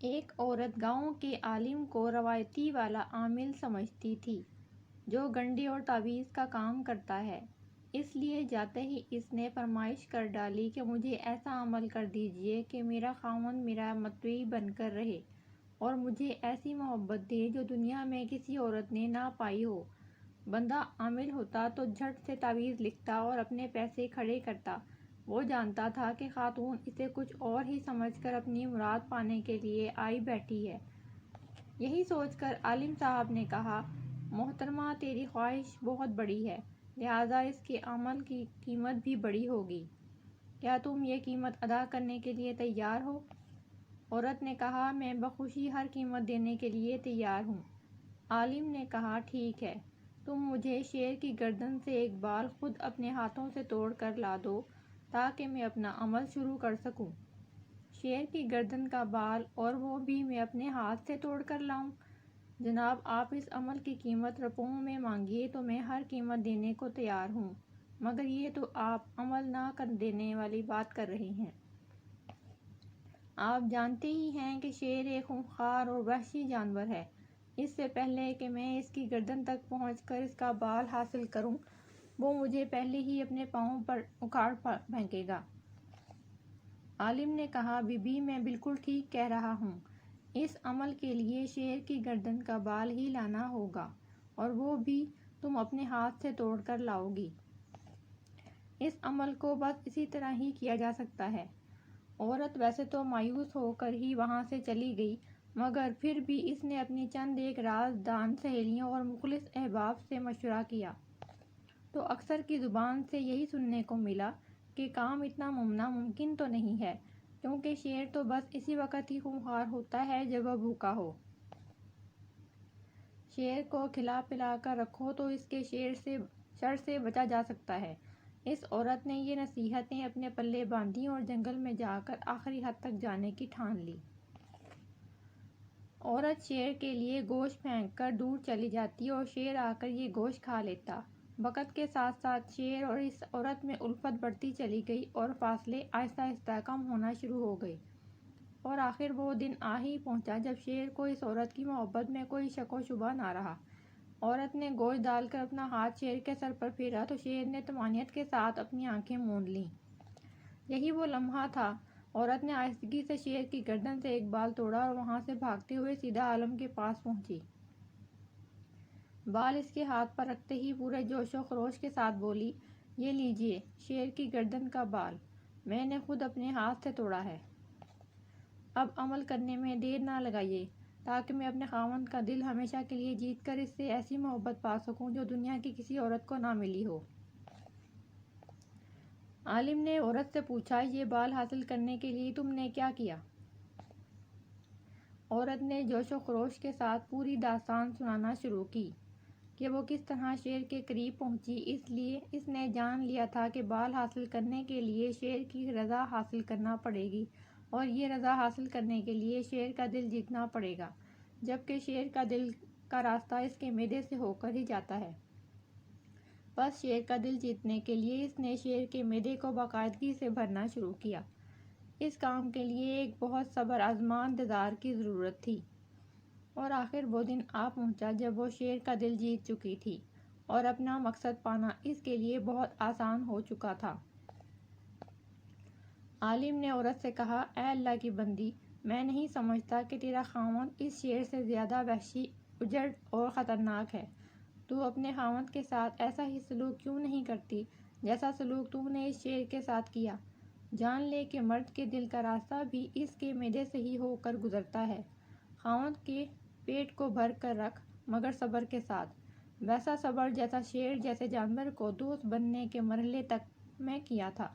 ایک عورت گاؤں کے عالم کو روایتی والا عامل سمجھتی تھی جو گنڈی اور تعویذ کا کام کرتا ہے۔ اس لیے جاتے ہی اس نے فرمائش کر ڈالی کہ مجھے ایسا عمل کر دیجیے کہ میرا خاوند میرا مطیع بن کر رہے اور مجھے ایسی محبت دے جو دنیا میں کسی عورت نے نہ پائی ہو۔ بندہ عامل ہوتا تو جھٹ سے تعویذ لکھتا اور اپنے پیسے کھڑے کرتا۔ وہ جانتا تھا کہ خاتون اسے کچھ اور ہی سمجھ کر اپنی مراد پانے کے لیے آئی بیٹھی ہے۔ یہی سوچ کر عالم صاحب نے کہا، محترمہ تیری خواہش بہت بڑی ہے، لہٰذا اس کے عمل کی قیمت بھی بڑی ہوگی۔ کیا تم یہ قیمت ادا کرنے کے لیے تیار ہو؟ عورت نے کہا، میں بخوشی ہر قیمت دینے کے لیے تیار ہوں۔ عالم نے کہا، ٹھیک ہے، تم مجھے شیر کی گردن سے ایک بال خود اپنے ہاتھوں سے توڑ کر لا دو تاکہ میں اپنا عمل شروع کر سکوں۔ شیر کی گردن کا بال اور وہ بھی میں اپنے ہاتھ سے توڑ کر لاؤں؟ جناب آپ اس عمل کی قیمت روپوں میں مانگیے تو میں ہر قیمت دینے کو تیار ہوں، مگر یہ تو آپ عمل نہ کر دینے والی بات کر رہے ہیں۔ آپ جانتے ہی ہیں کہ شیر ایک خونخوار اور وحشی جانور ہے۔ اس سے پہلے کہ میں اس کی گردن تک پہنچ کر اس کا بال حاصل کروں، وہ مجھے پہلے ہی اپنے پاؤں پر اکھاڑ پھینکے گا۔ عالم نے کہا، بی بی میں بالکل ٹھیک کہہ رہا ہوں۔ اس عمل کے لیے شیر کی گردن کا بال ہی لانا ہوگا اور وہ بھی تم اپنے ہاتھ سے توڑ کر لاؤ گی۔ اس عمل کو بس اسی طرح ہی کیا جا سکتا ہے۔ عورت ویسے تو مایوس ہو کر ہی وہاں سے چلی گئی، مگر پھر بھی اس نے اپنی چند ایک راز دان سہیلیوں اور مخلص احباب سے مشورہ کیا تو اکثر کی زبان سے یہی سننے کو ملا کہ کام اتنا ممکن تو نہیں ہے، کیونکہ شیر تو بس اسی وقت ہی خونخوار ہوتا ہے جب وہ بھوکا ہو۔ شیر کو کھلا پلا کر رکھو تو اس کے شر سے بچا جا سکتا ہے۔ اس عورت نے یہ نصیحتیں اپنے پلے باندھیں اور جنگل میں جا کر آخری حد تک جانے کی ٹھان لی۔ عورت شیر کے لیے گوشت پھینک کر دور چلی جاتی اور شیر آ کر یہ گوشت کھا لیتا۔ وقت کے ساتھ ساتھ شیر اور اس عورت میں الفت بڑھتی چلی گئی اور فاصلے آہستہ آہستہ کم ہونا شروع ہو گئے اور آخر وہ دن آ ہی پہنچا جب شیر کو اس عورت کی محبت میں کوئی شک و شبہ نہ رہا۔ عورت نے گوشت ڈال کر اپنا ہاتھ شیر کے سر پر پھیرا تو شیر نے طمانینت کے ساتھ اپنی آنکھیں موند لیں۔ یہی وہ لمحہ تھا۔ عورت نے آہستگی سے شیر کی گردن سے ایک بال توڑا اور وہاں سے بھاگتے ہوئے سیدھا عالم کے پاس پہنچی۔ بال اس کے ہاتھ پر رکھتے ہی پورے جوش و خروش کے ساتھ بولی، یہ لیجیے شیر کی گردن کا بال، میں نے خود اپنے ہاتھ سے توڑا ہے۔ اب عمل کرنے میں دیر نہ لگائیے تاکہ میں اپنے خاوند کا دل ہمیشہ کے لیے جیت کر اس سے ایسی محبت پا سکوں جو دنیا کی کسی عورت کو نہ ملی ہو۔ عالم نے عورت سے پوچھا، یہ بال حاصل کرنے کے لیے تم نے کیا کیا؟ عورت نے جوش و خروش کے ساتھ پوری داستان سنانا شروع کی کہ وہ کس طرح شیر کے قریب پہنچی۔ اس لیے اس نے جان لیا تھا کہ بال حاصل کرنے کے لیے شیر کی رضا حاصل کرنا پڑے گی اور یہ رضا حاصل کرنے کے لیے شیر کا دل جیتنا پڑے گا، جبکہ شیر کا دل کا راستہ اس کے معدے سے ہو کر ہی جاتا ہے۔ بس شیر کا دل جیتنے کے لیے اس نے شیر کے معدے کو باقاعدگی سے بھرنا شروع کیا۔ اس کام کے لیے ایک بہت صبر آزما انتظار کی ضرورت تھی اور آخر وہ دن آ پہنچا جب وہ شیر کا دل جیت چکی تھی اور اپنا مقصد پانا اس کے لیے بہت آسان ہو چکا تھا۔ عالم نے عورت سے کہا، اے اللہ کی بندی، میں نہیں سمجھتا کہ تیرا خاوند اس شیر سے زیادہ وحشی، اجڑ اور خطرناک ہے۔ تو اپنے خاوند کے ساتھ ایسا ہی سلوک کیوں نہیں کرتی جیسا سلوک تو نے اس شیر کے ساتھ کیا؟ جان لے کہ مرد کے دل کا راستہ بھی اس کے معدے سے ہی ہو کر گزرتا ہے۔ خاوند کے پیٹ کو بھر کر رکھ، مگر صبر کے ساتھ، ویسا صبر جیسا شیر جیسے جانور کو دوست بننے کے مرحلے تک میں کیا تھا۔